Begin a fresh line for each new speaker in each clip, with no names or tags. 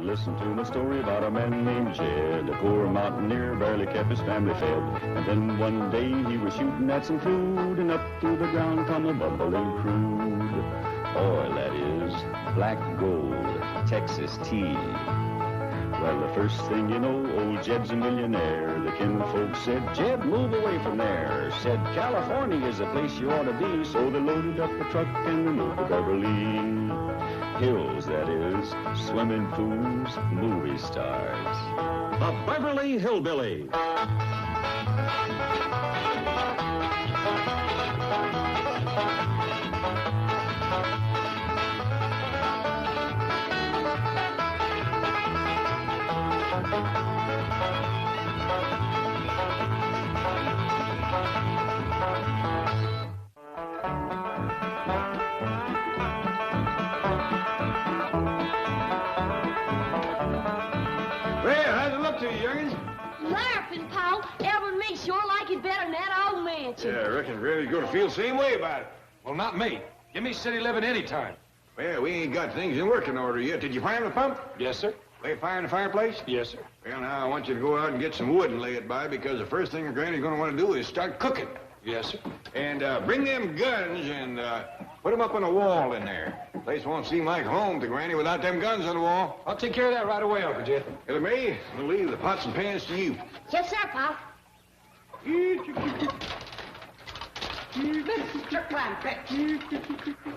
Listen to my story about a man named Jed. A poor mountaineer barely kept his family fed. And then one day he was shooting at some food, and up through the ground come a bubbling crude oil, that is, black gold, Texas tea. Well, the first thing you know, old Jed's a millionaire. The kinfolk said, Jed, move away from there. Said, California is the place you ought to be. So they loaded up the truck and they moved to Beverly Hills, that is, swimming pools, movie stars.
The Beverley Hillbillies.
Well, how's it look to you, youngins?
Larfing, pal. Elvin me sure like it better than that old mansion.
Yeah, I reckon Granny's gonna feel the same way about it.
Well, not me. Give me city living anytime.
Well, we ain't got things in working order yet. Did you fire the pump?
Yes, sir.
Lay a fire in the fireplace?
Yes, sir.
Well, now, I want you to go out and get some wood and lay it by, because the first thing Granny's gonna want to do is start cooking.
Yes, sir.
And bring them guns and put them up on a wall in there. The place won't seem like home to Granny without them guns on the wall.
I'll take care of that right away, Uncle Jed.
Ellie Mae, we'll leave the pots and pans to you.
Yes, sir, pal.
Mr. Clampett!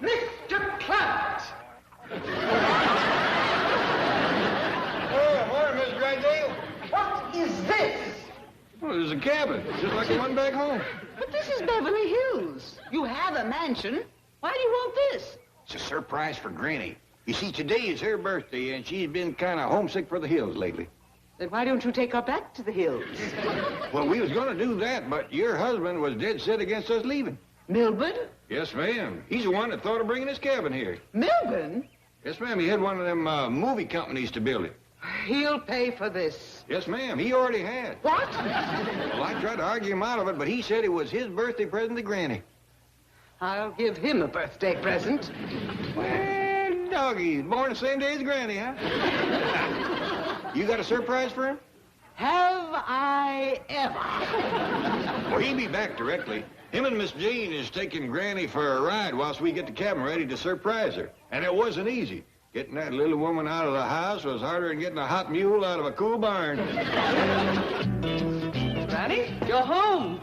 Mr. Clampett!
Oh, morning, Miss Drysdale.
What is this?
Well, there's a cabin, just like the one back home.
But this is Beverly Hills. You have a mansion. Why do you want this?
It's a surprise for Granny. You see, today is her birthday, and she's been kind of homesick for the hills lately.
Then why don't you take her back to the hills?
Well, we was going to do that, but your husband was dead set against us leaving.
Milburn?
Yes, ma'am. He's the one that thought of bringing his cabin here.
Milburn?
Yes, ma'am. He had one of them movie companies to build it.
He'll pay for this.
Yes, ma'am. He already had.
What?
Well, I tried to argue him out of it, but he said it was his birthday present to Granny.
I'll give him a birthday present.
Well, doggy, he's born the same day as Granny, huh? You got a surprise for him?
Have I ever?
Well, he'll be back directly. Him and Miss Jane is taking Granny for a ride whilst we get the cabin ready to surprise her. And it wasn't easy. Getting that little woman out of the house was harder than getting a hot mule out of a cool barn.
Granny, you're home.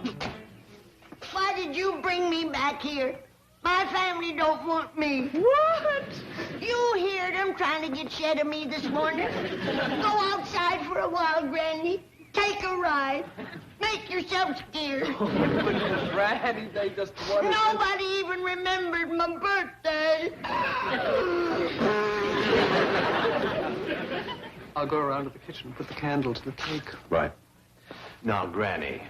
Why did you bring me back here? My family don't want me.
What?
You heard them trying to get shed of me this morning. Go outside for a while, Granny. Take a ride. Make yourself scared.
Granny, they just wanted...
Nobody even remembered my birthday.
I'll go around to the kitchen and put the candle to the cake.
Right. Now, Granny,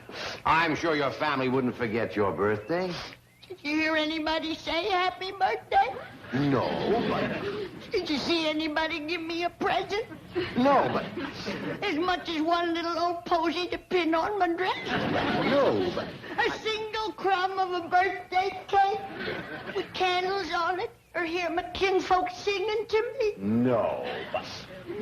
I'm sure your family wouldn't forget your birthday.
Did you hear anybody say happy birthday?
No, but...
Did you see anybody give me a present?
No, but...
As much as one little old posy to pin on my dress?
No, but...
A single crumb of a birthday cake with candles on it? Or hear my kinfolk singing to me?
No, but...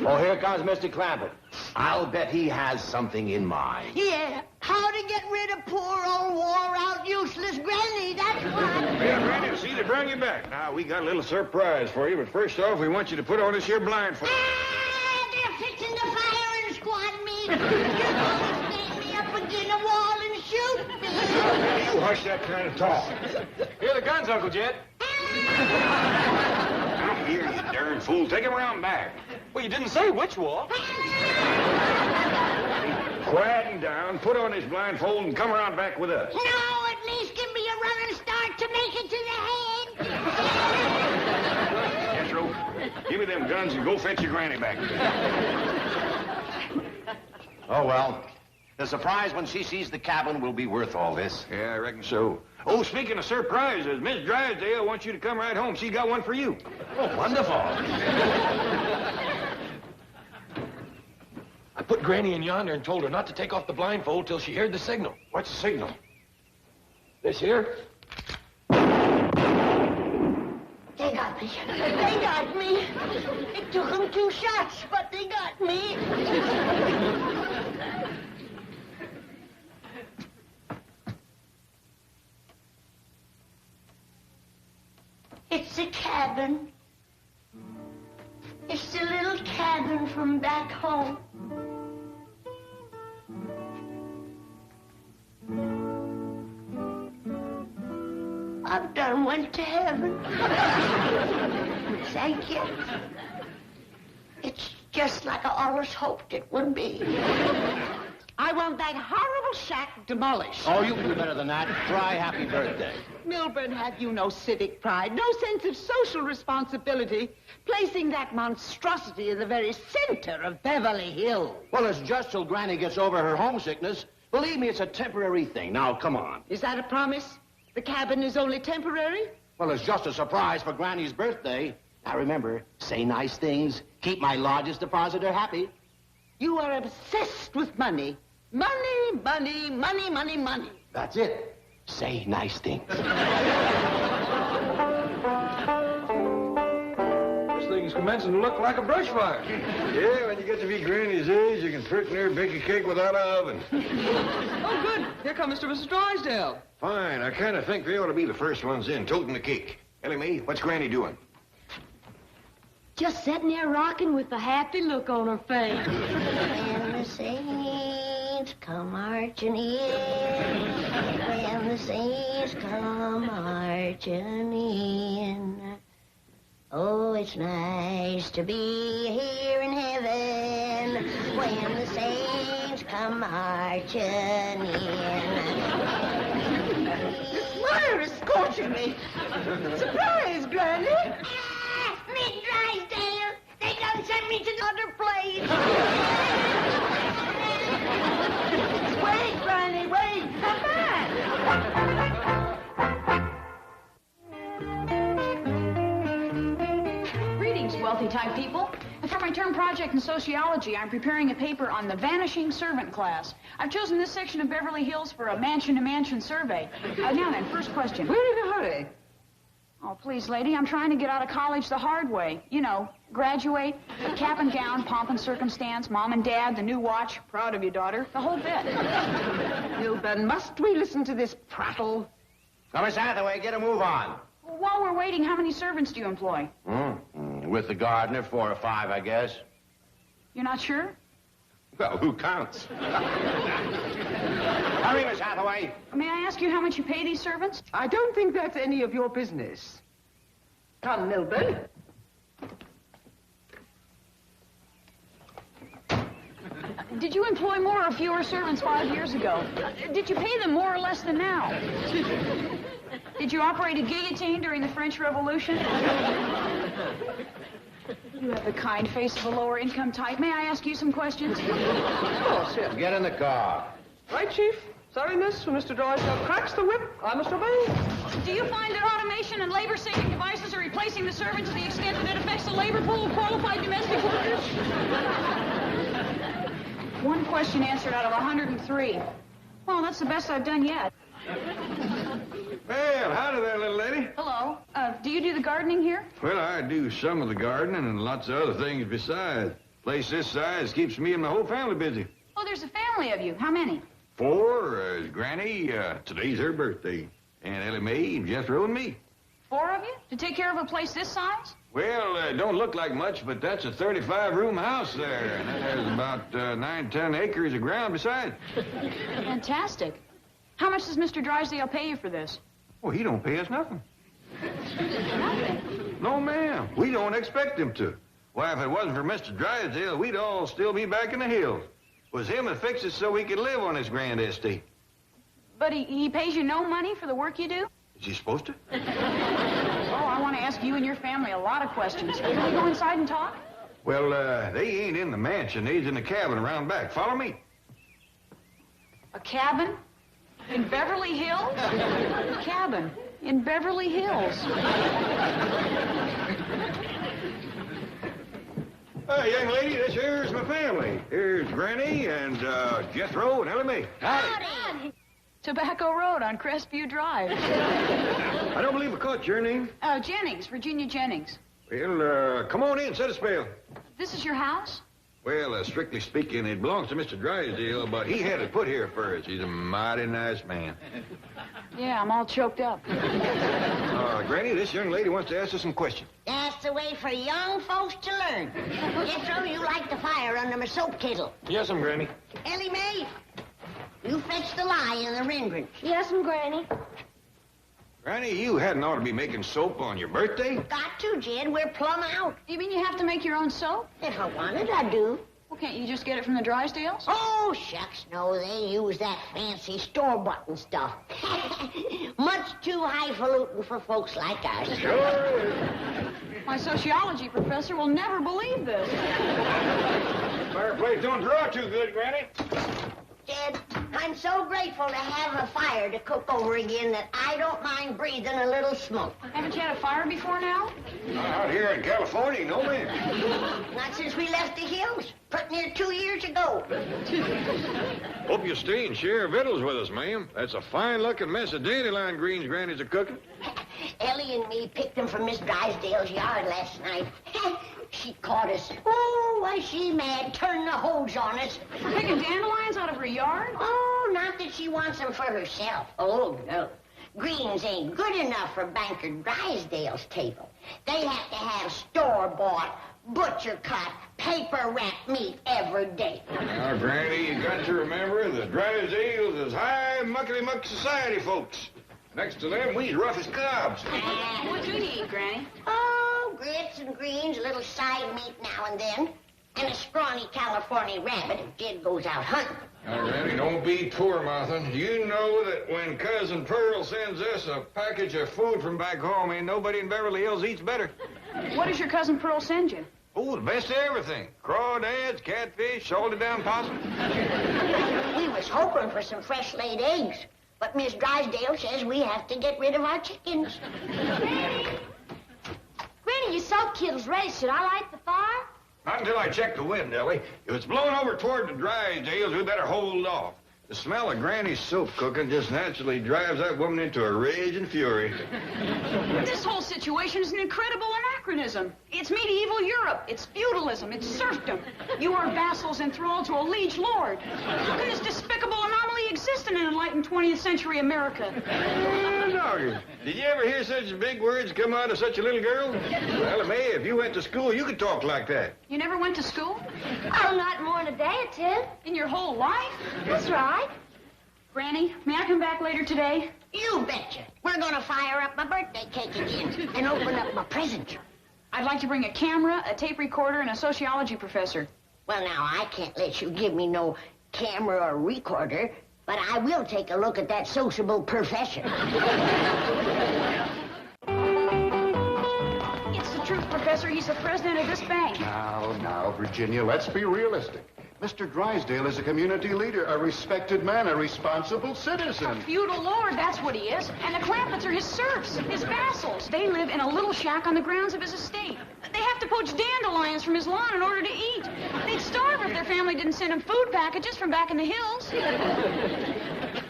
Oh, here comes Mr. Clampett. I'll bet he has something in mind.
Yeah, how to get rid of poor old wore-out, useless Granny, that's what.
Yeah, Granny, see, they bring you back. Now, we got a little surprise for you, but first off, we want you to put on this here blindfold.
Ah, they're fixing to fire and squad me. You're gonna stand me up against a wall and shoot me.
You hush that kind of talk.
Here are the guns, Uncle Jed.
Now, here, you darn fool. Take him around back.
Well, you didn't say which wall.
Quiet and down, put on his blindfold, and come around back with us.
No, at least give me a running start to make it to the head.
Jethro, give me them guns and go fetch your Granny back.
Oh, well. The surprise when she sees the cabin will be worth all this.
Yeah, I reckon so. Oh, speaking of surprises, Miss Drysdale wants you to come right home. She's got one for you.
Oh, wonderful.
I put Granny in yonder and told her not to take off the blindfold till she heard the signal.
What's the signal?
This here?
They got me. They got me. It took them 2 shots, but they got me. It's a cabin. It's the little cabin from back home. I've done went to heaven. Thank you. It's just like I always hoped it would be.
I want that horrible shack demolished.
Oh, you can do better than that. Try happy birthday.
Milburn, have you no civic pride, no sense of social responsibility, placing that monstrosity in the very center of Beverly Hills?
Well, it's just till Granny gets over her homesickness. Believe me, it's a temporary thing. Now, come on.
Is that a promise? The cabin is only temporary?
Well, it's just a surprise for Granny's birthday. Now, remember, say nice things. Keep my lodger's depositor happy.
You are obsessed with money. Money, money, money, money, money.
That's it. Say nice things.
This thing's commencing to look like a brush fire.
Yeah, when you get to be Granny's age, you can pretty near bake a cake without an oven.
Oh, good. Here come Mr. and Mrs. Drysdale.
Fine. I kind of think they ought to be the first ones in, toting the cake. Ellie Mae, what's Granny doing?
Just sitting there rocking with a happy look on her face.
When the saints come marching in, when the saints come marching in, oh, it's nice to be here in heaven when the saints come marching in.
Fire is scorching me. Surprise, Granny.
Miss Drysdale, they done sent me to the other place.
Wait, Granny, wait. Come back.
Greetings, wealthy-type people. For my term project in sociology, I'm preparing a paper on the vanishing servant class. I've chosen this section of Beverly Hills for a mansion-to-mansion survey. Now then, first question.
We're in a hurry.
Oh, please, lady, I'm trying to get out of college the hard way. You know, graduate, cap and gown, pomp and circumstance, mom and dad, the new watch, proud of you, daughter, the whole bit.
Milburn, must we listen to this prattle?
Now, Miss Hathaway, get a move on.
Well, while we're waiting, how many servants do you employ?
With the gardener, 4 or 5, I guess.
You're not sure?
Well, who counts? Hurry, Miss Hathaway.
May I ask you how much you pay these servants?
I don't think that's any of your business. Come, Milburn.
Did you employ more or fewer servants 5 years ago? Did you pay them more or less than now? Did you operate a guillotine during the French Revolution? You have the kind face of a lower income type. May I ask you some questions?
Of course, yes.
Get in the car.
Right, Chief? Sorry, miss. When Mr. Drysdale cracks the whip, I must obey.
Do you find that automation and labor-saving devices are replacing the servant to the extent that it affects the labor pool of qualified domestic workers? One question answered out of 103. Well, that's the best I've done yet.
Well, howdy there, little lady.
Hello. Do you do the gardening here?
Well, I do some of the gardening and lots of other things besides. Place this size keeps me and my whole family busy.
Oh, there's a family of you. How many?
4, Granny, today's her birthday, and Ellie Mae, Jethro, and me.
4 of you? To take care of a place this size?
Well, don't look like much, but that's a 35-room house there, and that has about 9-10 acres of ground besides.
Fantastic. How much does Mr. Drysdale pay you for this?
Well, he don't pay us nothing.
Nothing.
No, ma'am. We don't expect him to. Why, if it wasn't for Mr. Drysdale, we'd all still be back in the hills. It was him that fixed it so we could live on his grand estate.
But he pays you no money for the work you do?
Is he supposed to?
Oh, I want to ask you and your family a lot of questions. Can we go inside and talk?
Well, they ain't in the mansion. They's in the cabin around back. Follow me.
A cabin? In Beverly Hills? A cabin in Beverly Hills.
Young lady, this here's my family. Here's Granny and Jethro and Ellie Mae.
Howdy. Tobacco Road on Crestview Drive.
I don't believe I caught your name.
Jennings, Virginia Jennings.
Well, come on in, set a spell.
This is your house?
Well, strictly speaking, it belongs to Mr. Drysdale, but he had it put here first. He's a mighty nice man.
Yeah, I'm all choked up.
Granny, this young lady wants to ask us some questions.
That's the way for young folks to learn. Jethro, you like the fire under my soap kettle.
Yes'm, Granny.
Ellie Mae, you fetch the lye in the rendering.
Yes'm, Granny.
Granny, you hadn't ought to be making soap on your birthday.
Got to, Jed. We're plumb out.
You mean you have to make your own soap?
If I wanted, I do.
Well, can't you just get it from the Drysdales?
Oh, shucks, no. They use that fancy store-bought stuff. Much too highfalutin for folks like us.
Sure.
My sociology professor will never believe this.
Fireplace don't draw too good, Granny.
Jed, I'm so grateful to have a fire to cook over again that I don't mind breathing a little smoke.
Haven't you had a fire before now?
Out here in California, no ma'am.
Not since we left the hills, pretty near 2 years ago.
Hope you stay and share victuals with us, ma'am. That's a fine-looking mess of dandelion greens Granny's a-cooking.
Ellie and me picked them from Miss Drysdale's yard last night. She caught us. Oh, was she mad, turned the hose on us.
Picking dandelions out of her yard?
Oh, not that she wants them for herself. Oh, no. Greens ain't good enough for Banker Drysdale's table. They have to have store-bought, butcher-cut, paper-wrapped meat every day.
Now, Granny, you got to remember the Drysdales is high muckety-muck society folks. Next to them, we's rough as cobs.
What do you eat, Granny?
Oh, grits and greens, a little side meat now and then, and a scrawny California rabbit if Jed goes out hunting.
Now, Granny, don't be poor, Martha. You know that when Cousin Pearl sends us a package of food from back home, ain't nobody in Beverly Hills eats better.
What does your cousin Pearl send you?
Oh, the best of everything. Crawdads, catfish, salted down possum.
We was hoping for some fresh-laid eggs, but Miss Drysdale says we have to get rid of our chickens.
Granny, your soap kettle's ready. Should I light the fire?
Not until I check the wind, Ellie. If it's blowing over toward the Drysdales, we better hold off. The smell of Granny's soap cooking just naturally drives that woman into a rage and fury.
This whole situation is an incredible anachronism. It's medieval Europe. It's feudalism. It's serfdom. You are vassals enthralled to a liege lord. How can this despicable anomaly exist in an enlightened 20th century America?
Dogger, did you ever hear such big words come out of such a little girl? Well, May, if you went to school, you could talk like that.
You never went to school?
Oh, not more than a day or two.
In your whole life?
That's right.
Granny, may I come back later today?
You betcha. We're gonna fire up my birthday cake again and open up my present.
I'd like to bring a camera, a tape recorder, and a sociology professor.
Well, now, I can't let you give me no camera or recorder, but I will take a look at that sociable profession.
It's the truth, Professor. He's the president of this bank.
Now, Virginia, let's be realistic. Mr. Drysdale is a community leader, a respected man, a responsible citizen.
A feudal lord, that's what he is. And the Clampetts are his serfs, his vassals. They live in a little shack on the grounds of his estate. They have to poach dandelions from his lawn in order to eat. They'd starve if their family didn't send them food packages from back in the hills.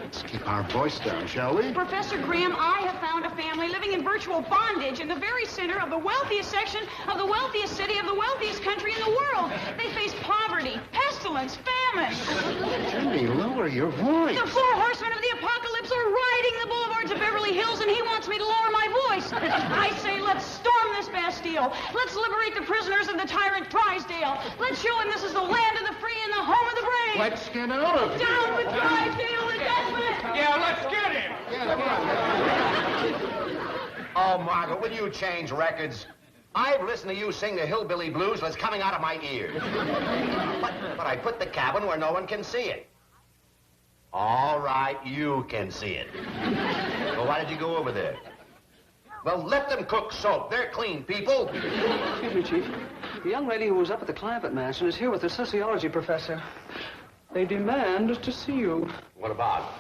Let's keep our voice down, shall we?
Professor Graham, I have found a family living in virtual bondage in the very center of the wealthiest section of the wealthiest city of the wealthiest country in the world. They face poverty, pestilence, famine.
Jimmy, lower your voice.
The four horsemen of the apocalypse are riding the boulevards of Beverly Hills, and he wants me to lower my voice. I say, let's storm this Bastille. Let's liberate the prisoners of the tyrant Drysdale. Let's show him this is the land of the free and the home of the brave.
Let's get out of here.
Down with Drysdale and Desmond!
Yeah, let's get him.
Oh, Margaret, will you change records? I've listened to you sing the hillbilly blues and it's coming out of my ears. But I put the cabin where no one can see it. All right, you can see it. Well, why did you go over there? Well, let them cook soap. They're clean people.
Excuse me, Chief. The young lady who was up at the Clampett mansion is here with the sociology professor. They demand to see you.
What about?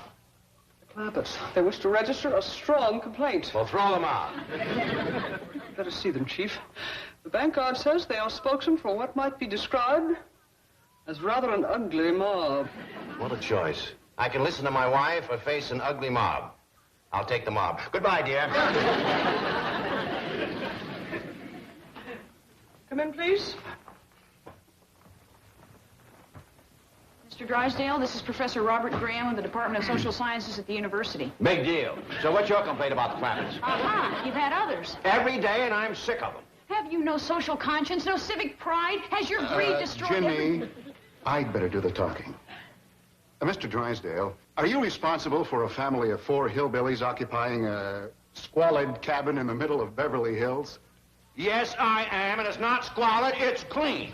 The Clampetts. They wish to register a strong complaint.
Well, throw them out.
Let us see them, Chief. The bank guard says they are spokesmen for what might be described as rather an ugly mob.
What a choice. I can listen to my wife or face an ugly mob. I'll take the mob. Goodbye, dear.
Come in, please.
Mr. Drysdale, this is Professor Robert Graham of the Department of Social Sciences at the university.
Big deal. So what's your complaint about the Clampetts?
Aha, you've had others.
Every day, and I'm sick of them.
Have you no social conscience, no civic pride? Has your greed destroyed
Jimmy, I'd better do the talking. Mr. Drysdale, are you responsible for a family of 4 hillbillies occupying a squalid cabin in the middle of Beverly Hills?
Yes, I am, and it's not squalid, it's clean.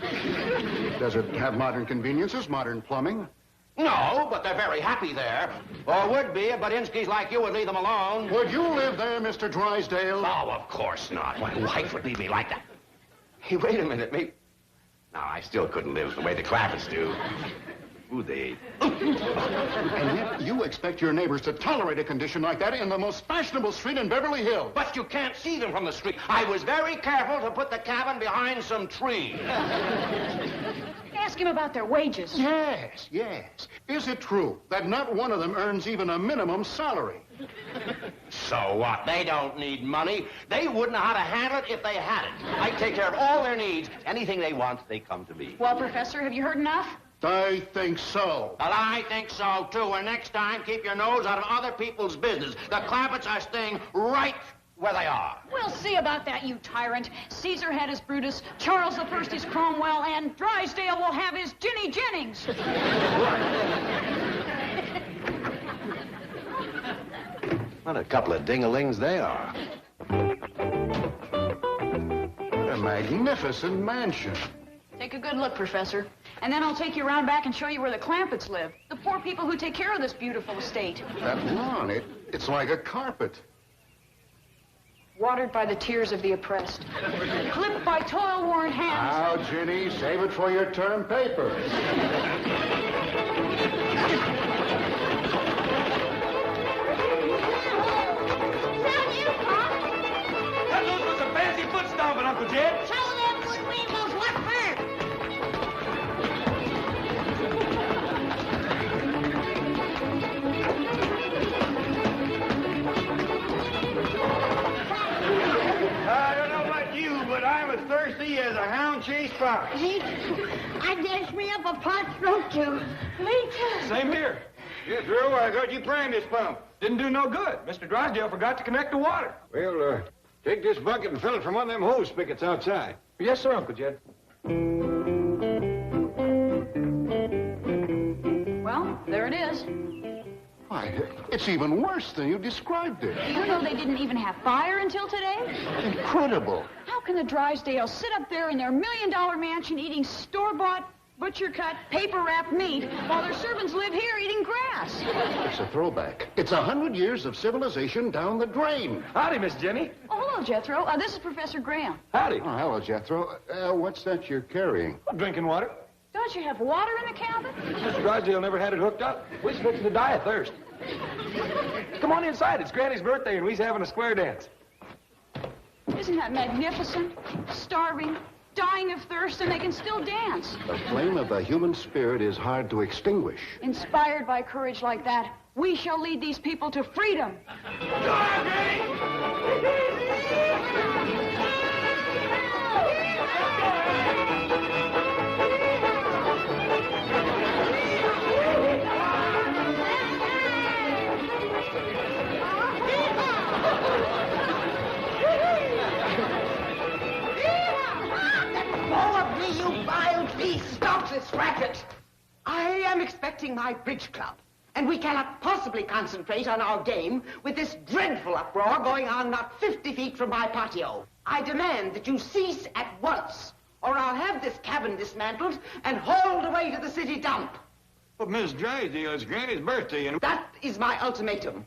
Does it have modern conveniences, modern plumbing?
No, but they're very happy there. Or would be if Budinskis like you would leave them alone.
Would you live there, Mr. Drysdale?
Oh, of course not. My wife would leave me like that. Hey, wait a minute, me. No, I still couldn't live the way the Clampetts do. Would they?
And yet you expect your neighbors to tolerate a condition like that in the most fashionable street in Beverly Hills.
But you can't see them from the street. I was very careful to put the cabin behind some trees.
Ask him about their wages.
Yes, yes. Is it true that not one of them earns even a minimum salary?
So what? They don't need money. They wouldn't know how to handle it if they had it. I take care of all their needs. Anything they want, they come to me.
Well, Professor, have you heard enough?
I think so.
Well, I think so, too. And next time, keep your nose out of other people's business. The Clampetts are staying right where they are.
We'll see about that, you tyrant. Caesar had his Brutus, Charles I is Cromwell, and Drysdale will have his Ginny Jennings.
What a couple of ding-a-lings they are.
What a magnificent mansion.
Take a good look, Professor. And then I'll take you around back and show you where the Clampetts live. The poor people who take care of this beautiful estate.
That lawn, it's like a carpet.
Watered by the tears of the oppressed. Clipped by toil-worn hands.
Now, Ginny, save it for your term papers.
Is that you, Pop?
That looks like some fancy foot stomping, Uncle Jed.
Show them good weasels what for.
I don't know about you, but I'm as thirsty as a hound chased fox.
Me too. I danced me up a parched throat, too.
Me too.
Same here.
Yeah, Drew, I thought you primed this pump.
Didn't do no good. Mr. Drysdale forgot to connect the water.
Well, take this bucket and fill it from one of them hose spigots outside.
Yes, sir, Uncle Jed.
Well, there it is.
Why, it's even worse than you described it.
You know they didn't even have fire until today?
Incredible.
How can the Drysdales sit up there in their million-dollar mansion eating store-bought, butcher-cut, paper-wrapped meat while their servants live here eating grass?
It's a throwback. It's 100 years of civilization down the drain.
Howdy, Miss Jenny.
Oh, hello, Jethro. This is Professor Graham.
Howdy.
Oh, hello, Jethro. What's that you're carrying?
Drinking water.
Don't you have water in the cabin?
Mr. Drysdale never had it hooked up. We's fixing to die of thirst. Come on inside. It's Granny's birthday, and we's having a square dance.
Isn't that magnificent? Starving, dying of thirst, and they can still dance.
The flame of the human spirit is hard to extinguish.
Inspired by courage like that, we shall lead these people to freedom.
Go on, Granny!
You vile beast! Stop this racket! I am expecting my bridge club, and we cannot possibly concentrate on our game with this dreadful uproar going on not 50 feet from my patio. I demand that you cease at once, or I'll have this cabin dismantled and hauled away to the city dump.
But Miss Drysdale, it's Granny's birthday, and...
That is my ultimatum.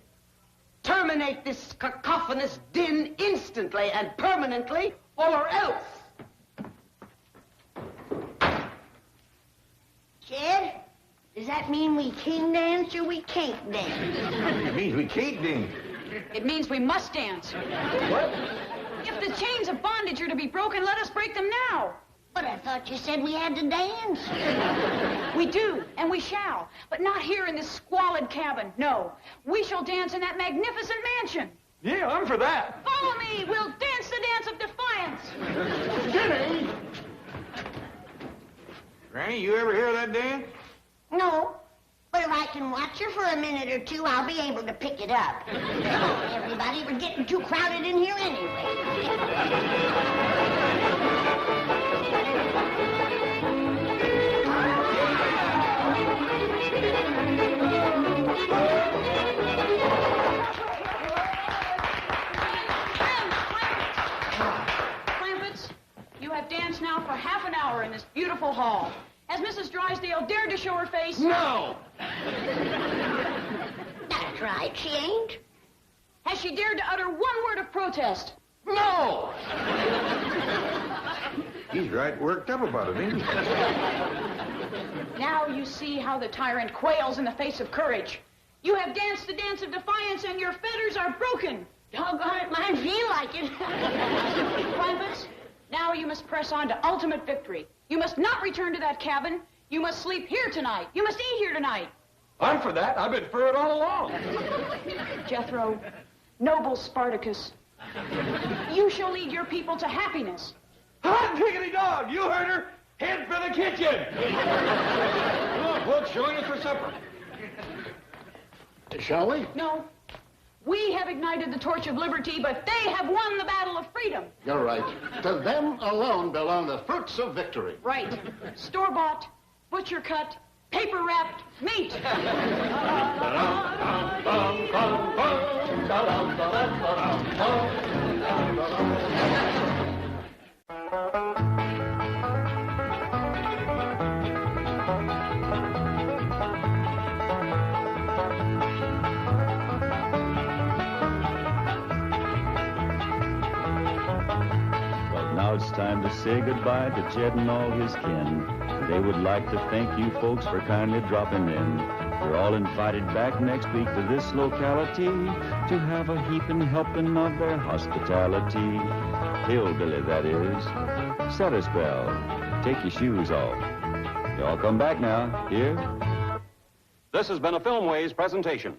Terminate this cacophonous din instantly and permanently, or else.
Jed, does that mean we can dance or we can't dance?
It means we can't dance.
It means we must dance.
What?
If the chains of bondage are to be broken, let us break them now.
But I thought you said we had to dance.
We do, and we shall. But not here in this squalid cabin, no. We shall dance in that magnificent mansion.
Yeah, I'm for that.
Follow me. We'll dance the dance of defiance.
Jenny! Granny, you ever hear that dance?
No. But if I can watch her for a minute or two, I'll be able to pick it up. Everybody, we're getting too crowded in here
Clampets, you have danced now for half an hour in this beautiful hall. Has Mrs. Drysdale dared to show her face?
No!
That's right, she ain't.
Has she dared to utter one word of protest?
No! He's right worked up about it, ain't he?
Now you see how the tyrant quails in the face of courage. You have danced the dance of defiance and your fetters are broken.
Doggone it, mine feel like it.
Clampets, now you must press on to ultimate victory. You must not return to that cabin. You must sleep here tonight. You must eat here tonight.
I'm for that. I've been for it all along.
Jethro, noble Spartacus, you shall lead your people to happiness.
Hot diggity dog! You heard her! Head for the kitchen! Come on, folks, join us for supper.
Shall we?
No. We have ignited the torch of liberty, but they have won the battle of freedom.
You're right. To them alone belong the fruits of victory.
Right. Store-bought, butcher-cut, paper-wrapped meat.
Now it's time to say goodbye to Jed and all his kin. They would like to thank you folks for kindly dropping in. You're all invited back next week to this locality to have a heaping helping of their hospitality. Hillbilly, that is. Set a spell. Take your shoes off. Y'all come back now. Here?
This has been a Filmways presentation.